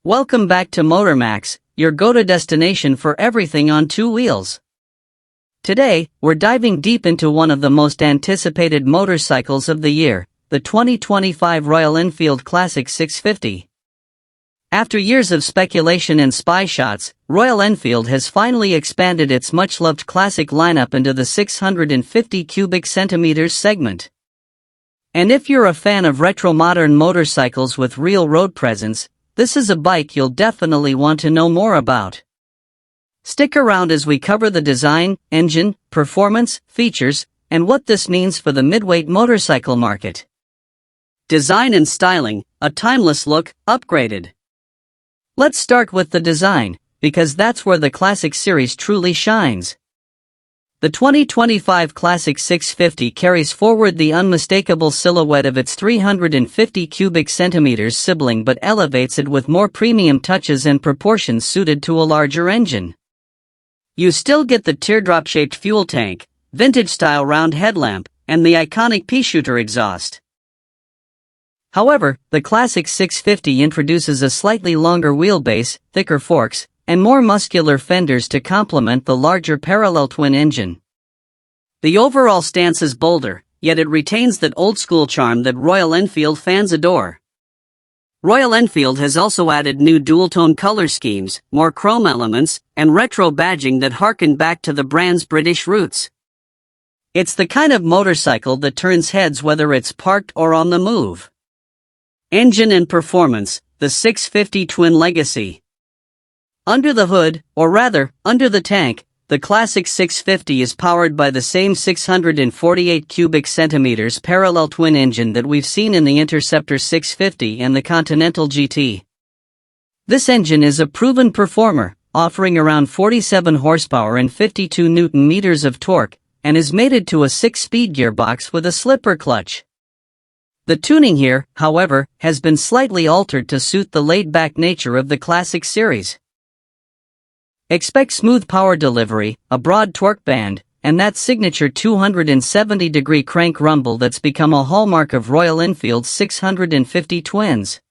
Welcome back to MotorMax, your go-to destination for everything on two wheels. Today, we're diving deep into one of the most anticipated motorcycles of the year, the 2025 Royal Enfield Classic 650. After years of speculation and spy shots, Royal Enfield has finally expanded its much-loved classic lineup into the 650 cubic centimeters segment. And if you're a fan of retro modern motorcycles with real road presence, this is a bike you'll definitely want to know more about. Stick around as we cover the design, engine, performance, features, and what this means for the midweight motorcycle market. Design and styling, a timeless look, upgraded. Let's start with the design, because that's where the Classic series truly shines. The 2025 Classic 650 carries forward the unmistakable silhouette of its 350 cubic centimeters sibling but elevates it with more premium touches and proportions suited to a larger engine. You still get the teardrop-shaped fuel tank, vintage-style round headlamp, and the iconic pea-shooter exhaust. However, the Classic 650 introduces a slightly longer wheelbase, thicker forks, and more muscular fenders to complement the larger parallel twin engine. The overall stance is bolder, yet it retains that old-school charm that Royal Enfield fans adore. Royal Enfield has also added new dual-tone color schemes, more chrome elements, and retro badging that harken back to the brand's British roots. It's the kind of motorcycle that turns heads whether it's parked or on the move. Engine and performance, the 650 Twin Legacy. Under the hood, or rather, under the tank, the Classic 650 is powered by the same 648 cubic centimeters parallel twin engine that we've seen in the Interceptor 650 and the Continental GT. This engine is a proven performer, offering around 47 horsepower and 52 Nm of torque, and is mated to a 6-speed gearbox with a slipper clutch. The tuning here, however, has been slightly altered to suit the laid-back nature of the Classic series. Expect smooth power delivery, a broad torque band, and that signature 270-degree crank rumble that's become a hallmark of Royal Enfield's 650 twins.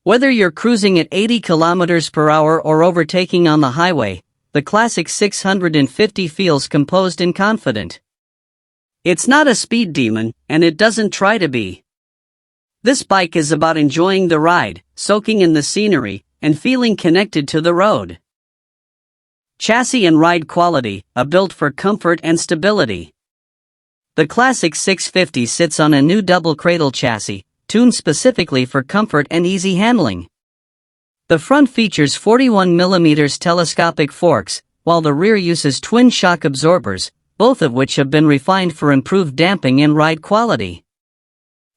Whether you're cruising at 80 km/h or overtaking on the highway, the Classic 650 feels composed and confident. It's not a speed demon, and it doesn't try to be. This bike is about enjoying the ride, soaking in the scenery, and feeling connected to the road. Chassis and ride quality, are built for comfort and stability. The Classic 650 sits on a new double cradle chassis, tuned specifically for comfort and easy handling. The front features 41 mm telescopic forks, while the rear uses twin shock absorbers, both of which have been refined for improved damping and ride quality.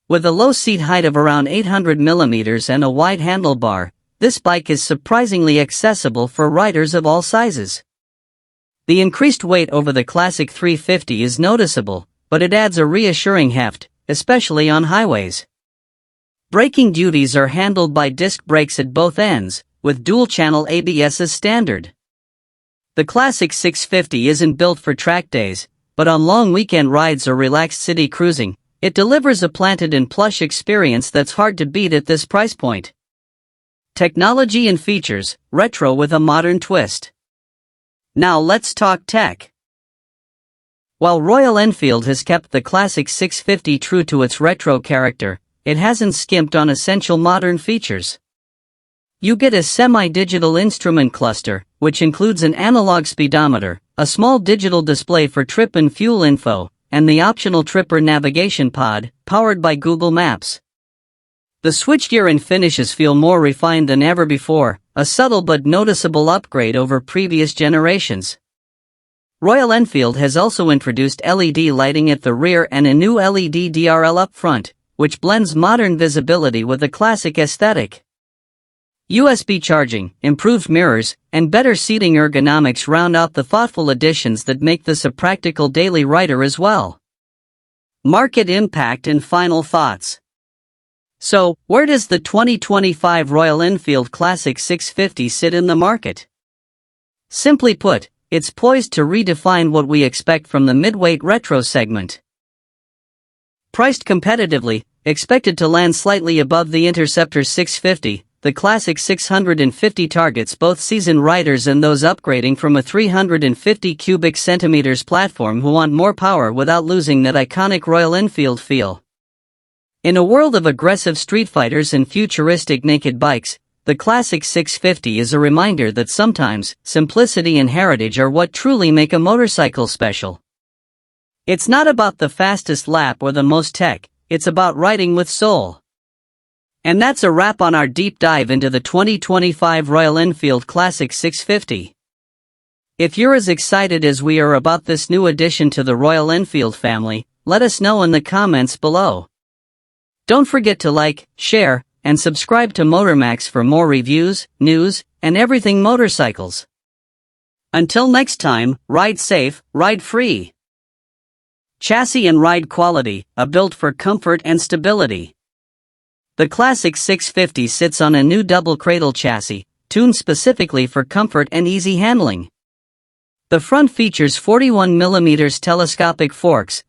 With a low seat height of around 800 mm and a wide handlebar, this bike is surprisingly accessible for riders of all sizes. The increased weight over the Classic 350 is noticeable, but it adds a reassuring heft, especially on highways. Braking duties are handled by disc brakes at both ends, with dual-channel ABS as standard. The Classic 650 isn't built for track days, but on long weekend rides or relaxed city cruising, it delivers a planted and plush experience that's hard to beat at this price point. Technology and features, retro with a modern twist. Now let's talk tech. While Royal Enfield has kept the Classic 650 true to its retro character, it hasn't skimped on essential modern features. You get a semi-digital instrument cluster, which includes an analog speedometer, a small digital display for trip and fuel info, and the optional Tripper navigation pod, powered by Google Maps. The switchgear and finishes feel more refined than ever before, a subtle but noticeable upgrade over previous generations. Royal Enfield has also introduced LED lighting at the rear and a new LED DRL up front, which blends modern visibility with a classic aesthetic. USB charging, improved mirrors, and better seating ergonomics round out the thoughtful additions that make this a practical daily rider as well. Market impact and final thoughts. So, where does the 2025 Royal Enfield Classic 650 sit in the market? Simply put, it's poised to redefine what we expect from the midweight retro segment. Priced competitively, expected to land slightly above the Interceptor 650, the Classic 650 targets both seasoned riders and those upgrading from a 350 cubic centimeters platform who want more power without losing that iconic Royal Enfield feel. In a world of aggressive street fighters and futuristic naked bikes, the Classic 650 is a reminder that sometimes, simplicity and heritage are what truly make a motorcycle special. It's not about the fastest lap or the most tech, it's about riding with soul. And that's a wrap on our deep dive into the 2025 Royal Enfield Classic 650. If you're as excited as we are about this new addition to the Royal Enfield family, let us know in the comments below. Don't forget to like, share, and subscribe to MotorMax for more reviews, news, and everything motorcycles. Until next time, ride safe, ride free. Chassis and ride quality, built for comfort and stability. The Classic 650 sits on a new double cradle chassis, tuned specifically for comfort and easy handling. The front features 41mm telescopic forks,